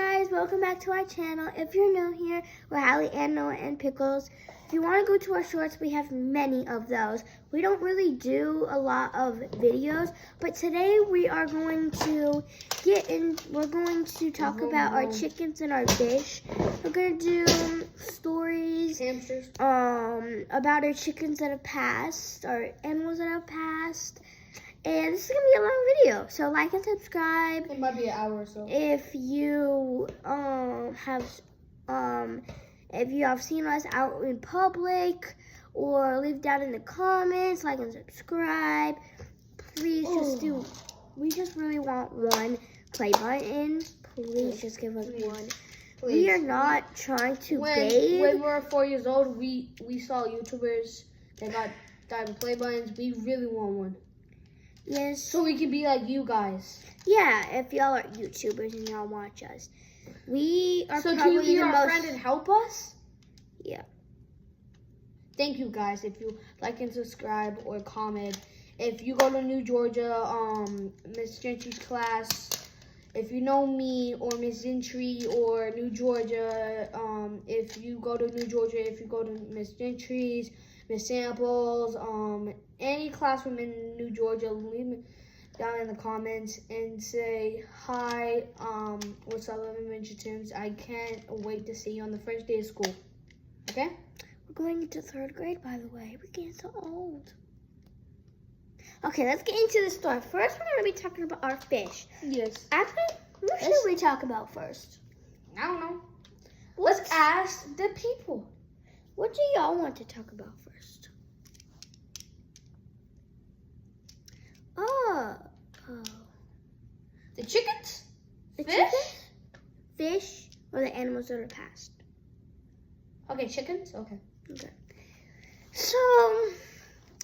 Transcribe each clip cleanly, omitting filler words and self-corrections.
guys, welcome back to our channel. If you're new here, we're Hallie and Noah and Pickles. If you want to go to our shorts, we have many of those. We don't really do a lot of videos, but today we are going to we're going to talk about our chickens and our fish. We're going to do stories about our chickens that have passed, our animals that have passed. And this is going to be a long video, so like and subscribe. It might be an hour or so. If you have seen us out in public, or leave down in the comments, like and subscribe. Please we just really want one play button. Please just give us one. Please. We are not trying to beg. When we were 4 years old, we saw YouTubers that got diamond play buttons. We really want one. Yes. So we can be like you guys. Yeah, if y'all are YouTubers and y'all watch us. We are so probably can you be our our friend and help us? Yeah. Thank you guys if you like and subscribe or comment. If you go to New Georgia, Miss Gentry's class, if you know me or Miss Gentry or New Georgia, if you go to New Georgia, if you go to Miss Gentry's, Miss Samples, any classroom in New Georgia, leave me down in the comments and say hi. What's up, Minchitons? I can't wait to see you on the first day of school. Okay? We're going into 3rd grade, by the way. We're getting so old. Okay, let's get into the story. First, we're going to be talking about our fish. Yes. Actually, what should we talk about first? I don't know. Let's ask the people. What do y'all want to talk about first? The chickens? The Fish? chickens? Fish or the animals that are passed? Okay, chickens? Okay. So,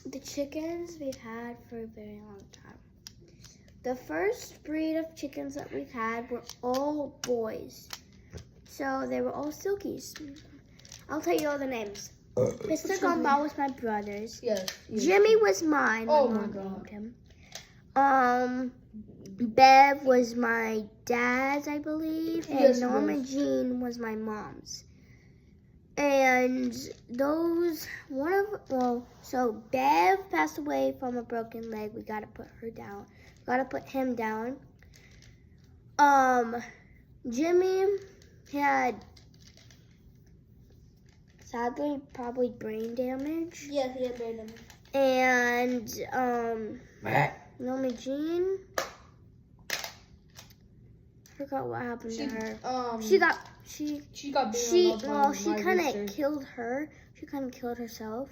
the chickens we've had for a very long time. The first breed of chickens that we've had were all boys. So, they were all silkies. I'll tell you all the names. Mr. Gumball was my brother's. Yes. Jimmy was mine. Oh my God. Him. Bev was my dad's, I believe. And Yes, Norma Jean was my mom's. And so Bev passed away from a broken leg. We gotta put her down. Gotta put him down. Jimmy had, sadly, probably brain damage. Yes, he had brain damage. And Norma Jean, forgot what happened to her. She kind of killed her. She kind of killed herself.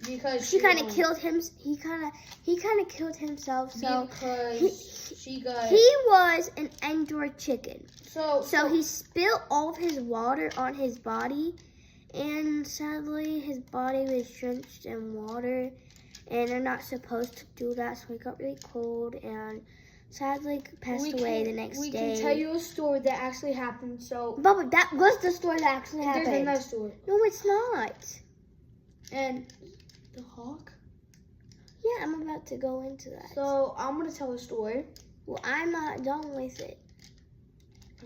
Because she kind of killed him. He kind of killed himself. So he was an indoor chicken. So he spilled all of his water on his body, and sadly his body was drenched in water. And they're not supposed to do that, so he got really cold and sadly passed away the next day. We can tell you a story that actually happened, so... But that was the story that actually happened. There's another story. No, it's not. And the hawk? Yeah, I'm about to go into that. So, I'm going to tell a story. Well, I'm not done with it.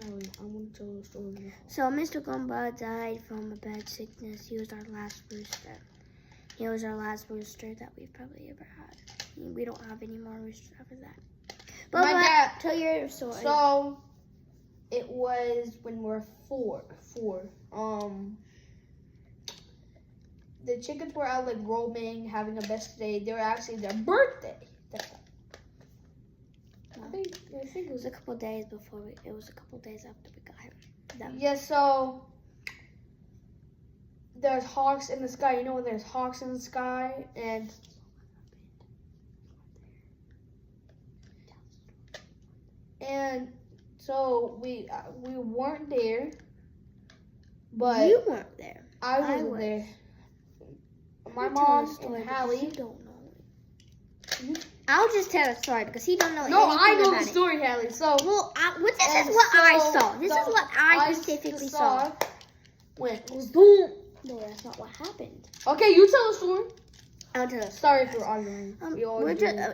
I'm going to tell a story. So, Mr. Gumba died from a bad sickness. He was our last rooster. He was our last rooster that we've probably ever had. We don't have any more roosters after that. But My dad, tell your story. So, it was when we were four. The chickens were out like roaming, having a best day. They were actually their birthday. I think it was a couple days before it was a couple days after we got them. Yeah, so there's hawks in the sky. You know when there's hawks in the sky, and so we weren't there, but you weren't there. I wasn't there. My mom and Hallie. You don't know. I'll just tell a story because he don't know. No, I know the it. story, Hallie. So well, this is what I saw. This is what I specifically saw. Went boom. No, that's not what happened. Okay, you tell the story. I'll tell the story. Sorry for arguing.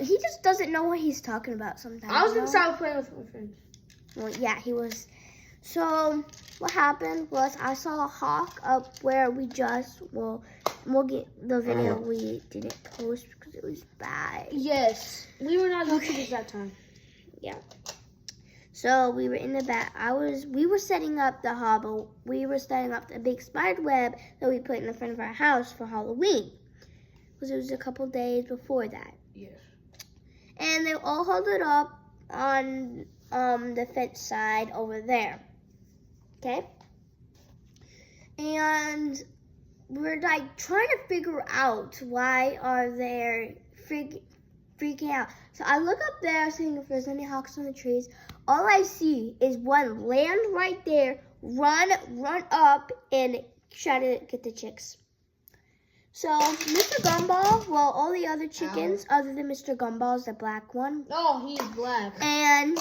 He just doesn't know what he's talking about sometimes. I was inside playing with my friends. Well, yeah, he was. So what happened was I saw a hawk up where we'll get the video we didn't post because it was bad. Yes, we were not YouTubers that time. So we were in the back. We were setting up the hobble. We were setting up the big spider web that we put in the front of our house for Halloween. Because it was a couple days before that. Yes. And they all held it up on the fence side over there. Okay? And we're like trying to figure out why are they freaking out. So I look up there seeing if there's any hawks on the trees. All I see is one land right there, run up and try to get the chicks. So Mr. Gumball, well, all the other chickens other than Mr. Gumball's the black one. Oh, he's black. And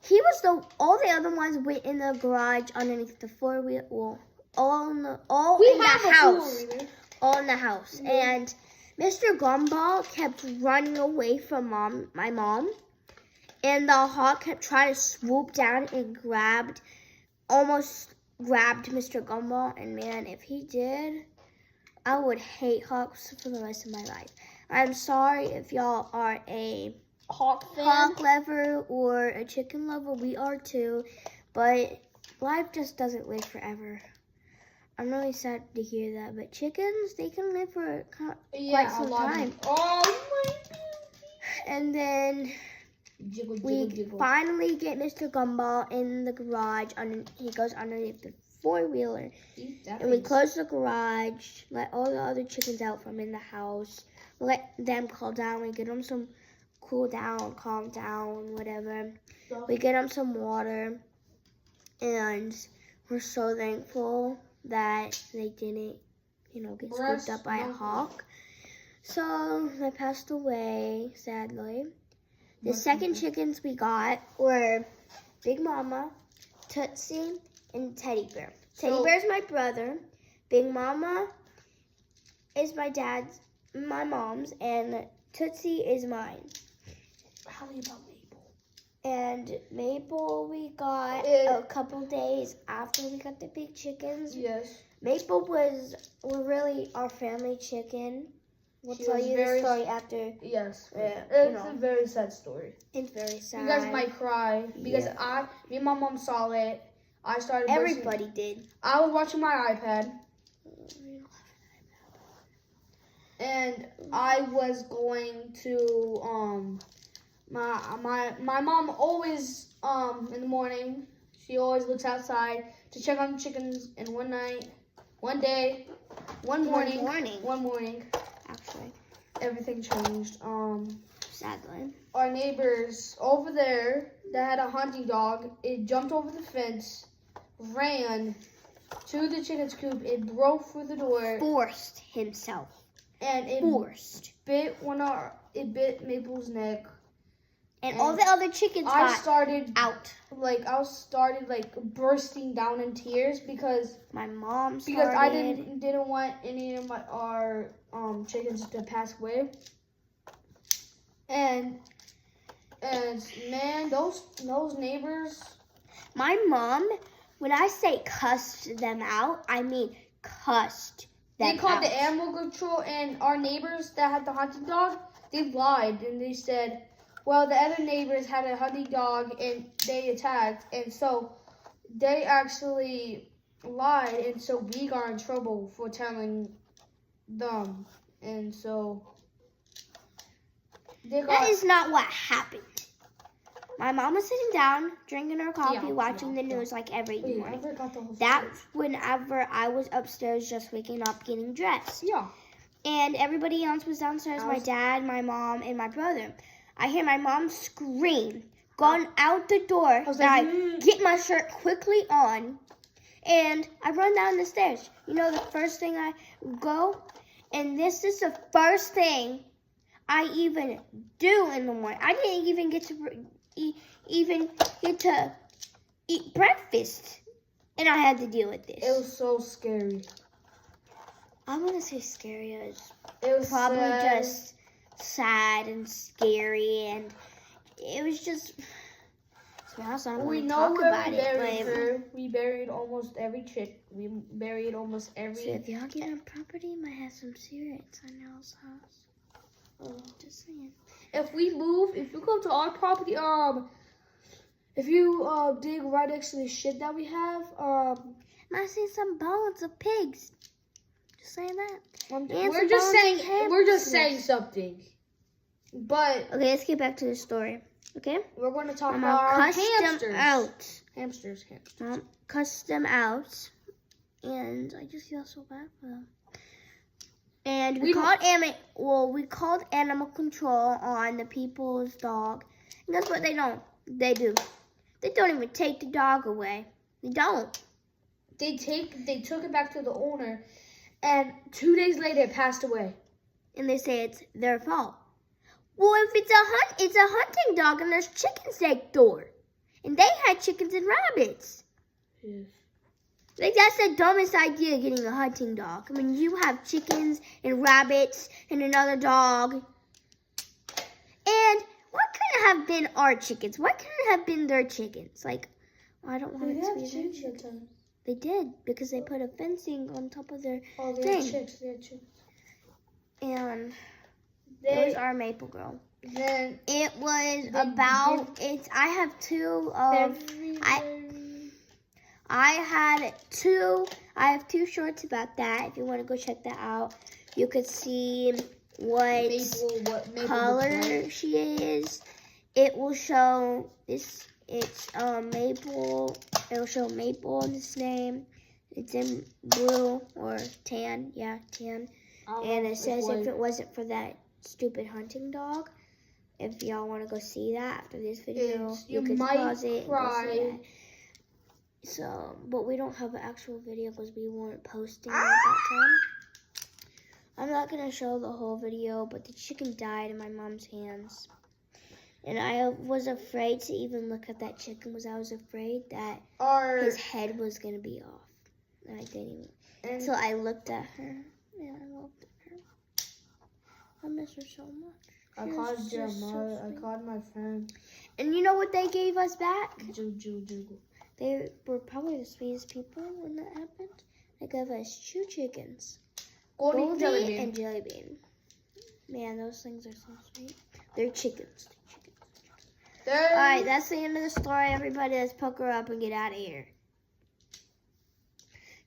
he was all the other ones went in the garage underneath the four-wheel. Well, all in the house. All in the house. And Mr. Gumball kept running away from my mom. And the hawk kept trying to swoop down and almost grabbed Mr. Gumball. And man, if he did, I would hate hawks for the rest of my life. I'm sorry if y'all are a Hawk fan? hawk lover or a chicken lover. We are too. But life just doesn't live forever. I'm really sad to hear that. But chickens, they can live for quite some time. Oh, my baby. And then we finally get Mr. Gumball in the garage. He goes underneath the four-wheeler. And we close the garage, let all the other chickens out from in the house, let them cool down. We get them some calm down, whatever. We get them some water. And we're so thankful that they didn't, get swooped up by a hawk. So they passed away, sadly. The second chickens we got were Big Mama, Tootsie, and Teddy Bear. Teddy Bear's my brother. Big Mama is my mom's, and Tootsie is mine. How about Maple? And Maple we got a couple days after we got the big chickens. Yes. Maple was really our family chicken. We'll tell you the story after. Yes. It's a very sad story. It's very sad. You guys might cry because me and my mom saw it. Everybody did. I was watching my iPad. And I was going to my mom always in the morning, she always looks outside to check on the chickens, and one morning actually everything changed. Sadly. Our neighbors over there that had a hunting dog, it jumped over the fence, ran to the chicken's coop, it broke through the door. Forced himself. And it bit Maple's neck. And all the other chickens got out. I started bursting down in tears because my mom started. Because I didn't want any of our chickens to pass away. And man, those neighbors. My mom, when I say cussed them out, I mean cussed them out. They called the animal control, and our neighbors that had the hunting dog, they lied and they said, well, the other neighbors had a hunting dog and they attacked, and so they actually lied, and so we got in trouble for telling them, and so that is not what happened. My mom was sitting down, drinking her coffee, watching the news like every morning. That's whenever I was upstairs just waking up, getting dressed. Yeah. And everybody else was downstairs, my dad, my mom, and my brother. I hear my mom scream, going out the door. I get my shirt quickly on, and I run down the stairs. You know, the first thing I go, and this is the first thing I even do in the morning. I didn't even get to eat breakfast, and I had to deal with this. It was so scary. I want to say scary. It was probably sad. Just sad and scary, and it was just. So I don't want to talk about it, but buried almost every chick. We buried almost So every. if y'all get on property, might have some spirits on y'all's house. Just saying. If we move, if you come to our property, if you dig right next to the shit that we have, Might see some bones of pigs. Just saying that. we're just saying something. But Okay, let's get back to the story. Okay? we're going to talk I'm about our custom hamsters. out. Hamsters. Custom out. And I just feel so bad for them. And we called animal control on the people's dog. And guess what they do? They don't even take the dog away. They don't. They took it back to the owner, and 2 days later it passed away. And they say it's their fault. Well, if it's a hunting dog and there's chickens next door. And they had chickens and rabbits. Yes. Like, that's the dumbest idea, getting a hunting dog. I mean, you have chickens and rabbits and another dog. And what couldn't have been our chickens? What couldn't have been their chickens? Like, I don't want it to be their chickens. They did, because they put a fencing on top of their They're thing. chicks. They're chicks. And it was our maple girl. Then It was about, I have two of, I have two shorts about that. If you want to go check that out, you could see what Maple color she is. It will show this. It's maple. It'll show maple in this name. It's in blue or tan. Yeah, tan. And it says if it wasn't for that stupid hunting dog. If y'all want to go see that after this video, you can pause it and go see that. So, but we don't have an actual video because we weren't posting at that time. I'm not going to show the whole video, but the chicken died in my mom's hands. And I was afraid to even look at that chicken because I was afraid that his head was going to be off. And I didn't even. So I looked at her, and I loved her. I miss her so much. I called Jeremiah. I called my friend. And you know what they gave us back? Juju. They were probably the sweetest people when that happened. They gave us 2 chickens. Goldie and Jelly Bean. Man, those things are so sweet. They're chickens. Alright, that's the end of the story. Everybody, let's pucker up and get out of here.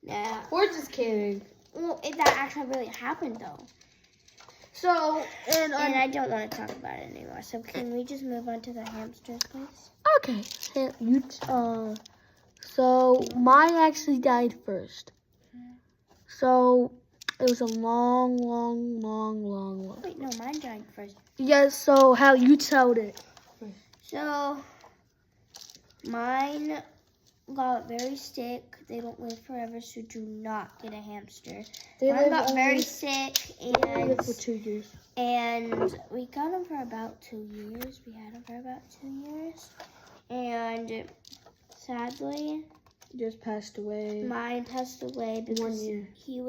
Now, We're just kidding. well, that actually really happened, though. So, and I don't want to talk about it anymore. So, can we just move on to the hamsters, please? okay. So mine actually died first. So it was a long. Wait, no, mine died first. Yes. So how you told it? So, mine got very sick. They don't live forever, so do not get a hamster. Mine got very sick, and for 2 years. And we got them for about 2 years. We had them for about 2 years. And sadly, Just passed away. mine passed away because 1 year. she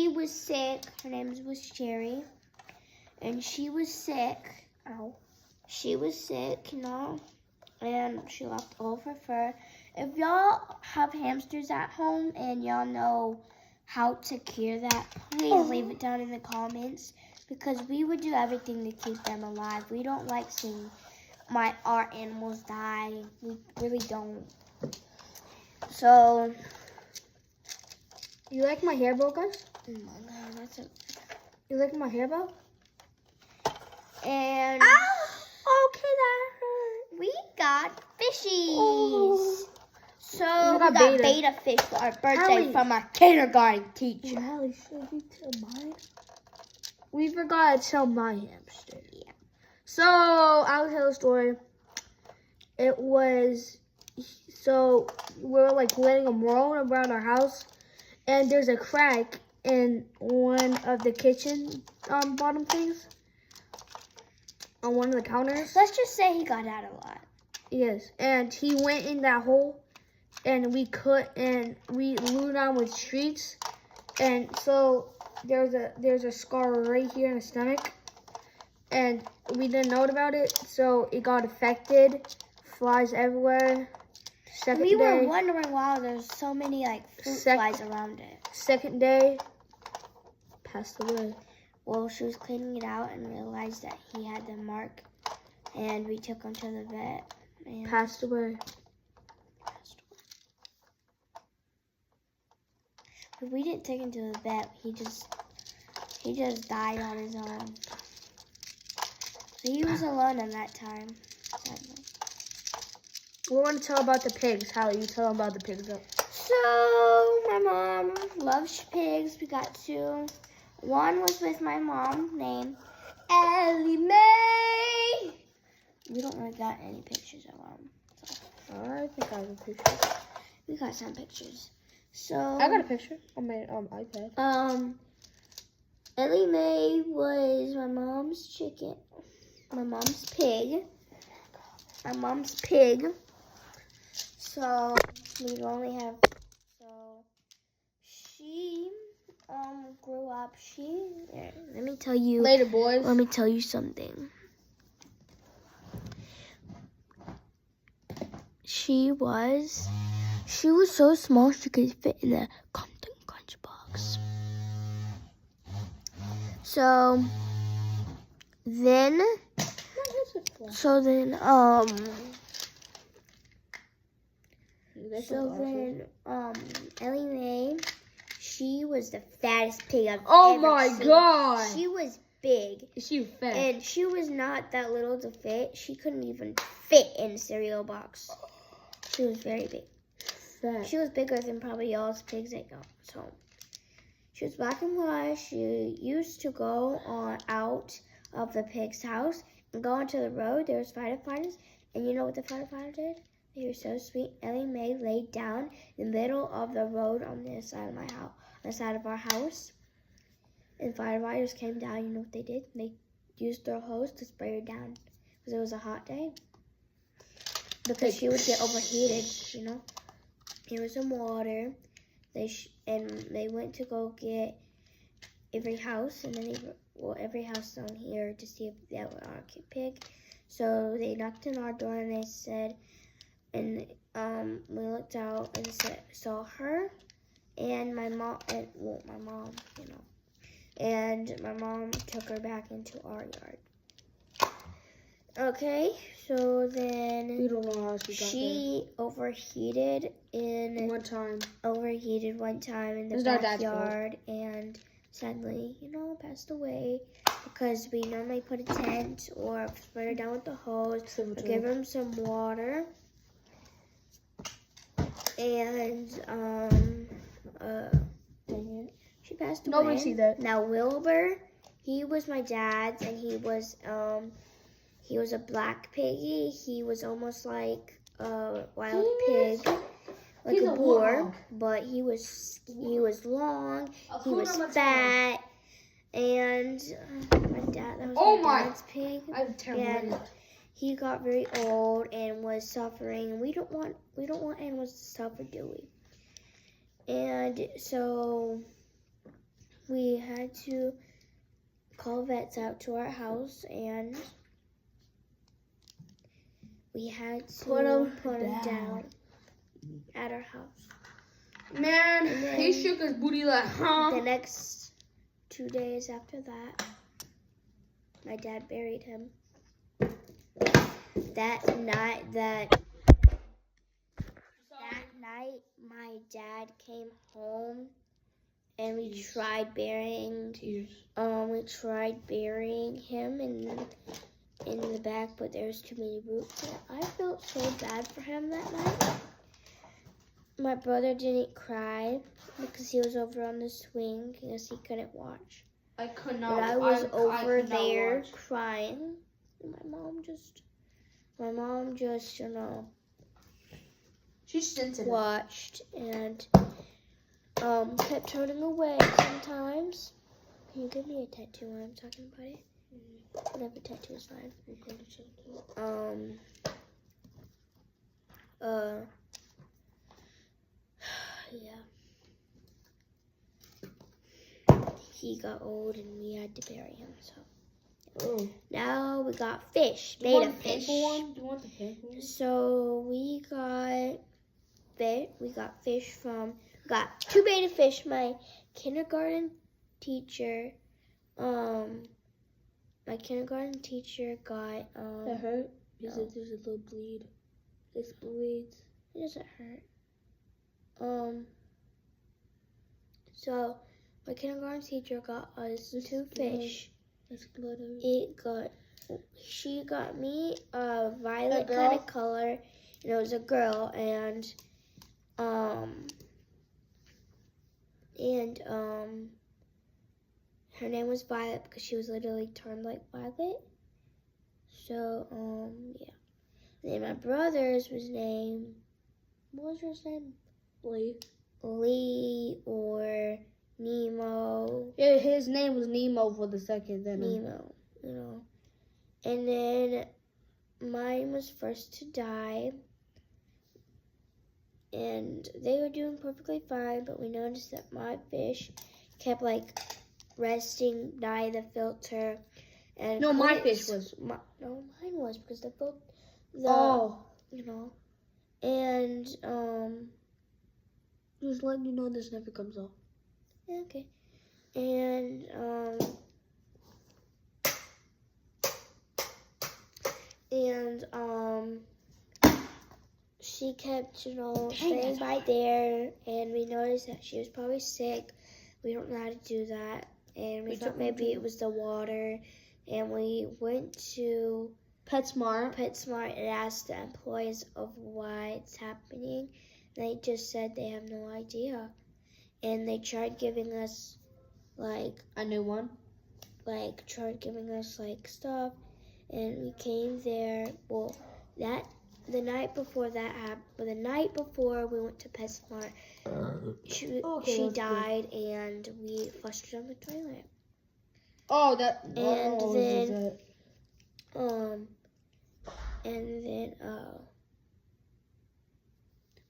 was sick. Her name was Sherry. And she was sick. Ow. She was sick, and she lost all of her fur. If y'all have hamsters at home and y'all know how to cure that, please leave it down in the comments, because we would do everything to keep them alive. We don't like seeing our animals die. We really don't. So, You like my hair bow, guys? oh my God, that's a. You like my hair bow? And Okay, that hurt. we got fishies. Oh. So We we got got beta. beta fish for our birthday Hallie. from our kindergarten teacher. Hallie, should we tell mine? We forgot to tell my hamster. Yeah. So, I'll tell a story. It was, so we're like letting them roll around our house, and there's a crack in one of the kitchen bottom things, on one of the counters. Let's just say he got out a lot. Yes, and he went in that hole, and we glued on with streets, and so there's a scar right here in the stomach, and we didn't know about it, so it got affected, flies everywhere, Second We were day. wondering why there's so many like fruit flies around it. Second day. Passed away. Well, she was cleaning it out and realized that he had the mark, and we took him to the vet. And Passed away. But we didn't take him to the vet. He just died on his own. So he was alone at that time. Sadly. We want to tell about the pigs. How you tell them about the pigs? So my mom loves pigs. We got 2. One was with my mom named Ellie Mae. We don't really got any pictures of them. So. I think I have a picture. We got some pictures. So I got a picture on my iPad. Ellie Mae was my mom's chicken. My mom's pig. My mom's pig. So we only have. So she grew up. Let me tell you. Later, boys. Let me tell you something. She was so small she could fit in a Compton Crunch box. So then Ellie Mae, she was the fattest pig I've ever seen. God. She was big. She fat. And she was not that little to fit. She couldn't even fit in a cereal box. She was very big. Fat. She was bigger than probably y'all's pigs at y'all's home. She was black and white. She used to go out of the pig's house and go onto the road. There was firefighters. And you know what the firefighter did? They were so sweet. Ellie Mae laid down in the middle of the road on the side of my house, on the side of our house. And firefighters came down. You know what they did? They used their hose to spray her down because it was a hot day. Because she would get overheated, you know. Here was some water. They went to go get every house, and then every house down here to see if that was our pig. So they knocked on our door and they said, and we looked out and saw her and my mom, you know. And my mom took her back into our yard. Okay, so then We don't know how she overheated one time. one time in the It was our dad's backyard and sadly, you know, passed away because we normally put a tent or spray her down with the hose or give him some water. And she passed away. Nobody see that. Now Wilbur, he was my dad's, and he was a black piggy. He was almost like a wild pig, like He's a a boar, hog. but he was long, he was fat, and my dad's pig. I have terrible And idea. he got very old and was suffering. We don't want animals to suffer, do we? And so we had to call vets out to our house, and we had to put him down at our house. Man, then he shook his booty like, huh? The next 2 days after that, my dad buried him. That night, my dad came home, and we tried burying. We tried burying him in the back, but there was too many roots. I felt so bad for him that night. My brother didn't cry because he was over on the swing because he couldn't watch. I could not. But I was over could not there watch. crying. And my mom just, you know, She's sensitive. watched and kept turning away sometimes. Can you give me a tattoo when I'm talking about it? Whatever, tattoo is fine. Yeah. He got old and we had to bury him, so. Oh. Now we got fish, Do you beta want the fish. pink one? Do you want the pink one? So we got fish. We got fish from. Got two betta fish. My kindergarten teacher. My kindergarten teacher got. That hurt? You no. said there's a little bleed. This bleeds. It doesn't hurt. So my kindergarten teacher got us two fish. That's blood. She got me a violet A girl? kind of color, and it was a girl, and her name was Violet because she was literally turned like Violet. So yeah. And then my brother's was named, what was his name? Lee or Nemo. Yeah, his name was Nemo for the second. Then Nemo, you know. And then mine was first to die. And they were doing perfectly fine, but we noticed that my fish kept like resting by the filter. And No, my couldn't fish was. No, mine was because the you know. And Just letting you know this never comes off. yeah, okay. And she kept, you know, staying by there, and we noticed that she was probably sick. We don't know how to do that, and we thought maybe it was the water, and we went to PetSmart and asked the employees of why it's happening. They just said they have no idea, and they tried giving us like A new one. tried giving us like stuff, and we came there. Well, the night before that happened, the night before we went to PetSmart, she died, and we flushed her down the toilet. Oh, that. And then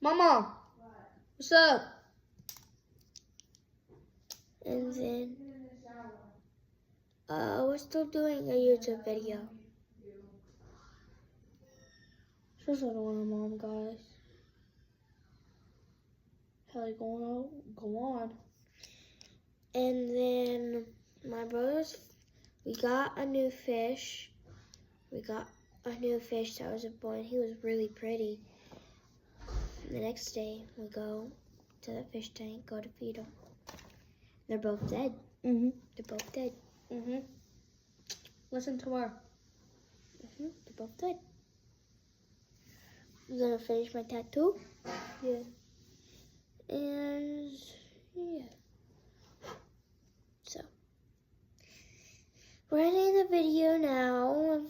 Mama, what's up? And then we're still doing a YouTube video. Just another one, Mom, guys. Hell, go on. And then my brothers, we got a new fish. We got a new fish that was a boy, and he was really pretty. The next day, we go to the fish tank, go to feed them. They're both dead. Mhm. They're both dead. Mhm. Listen to her. They're both dead. I'm gonna finish my tattoo. Yeah. And yeah. So we're ending the video now.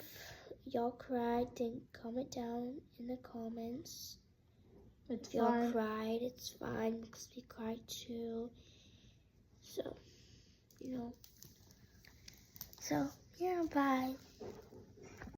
If y'all cried, then comment down in the comments. It's If y'all fine. cried, it's fine because we cried too. So, you know. So, yeah, bye.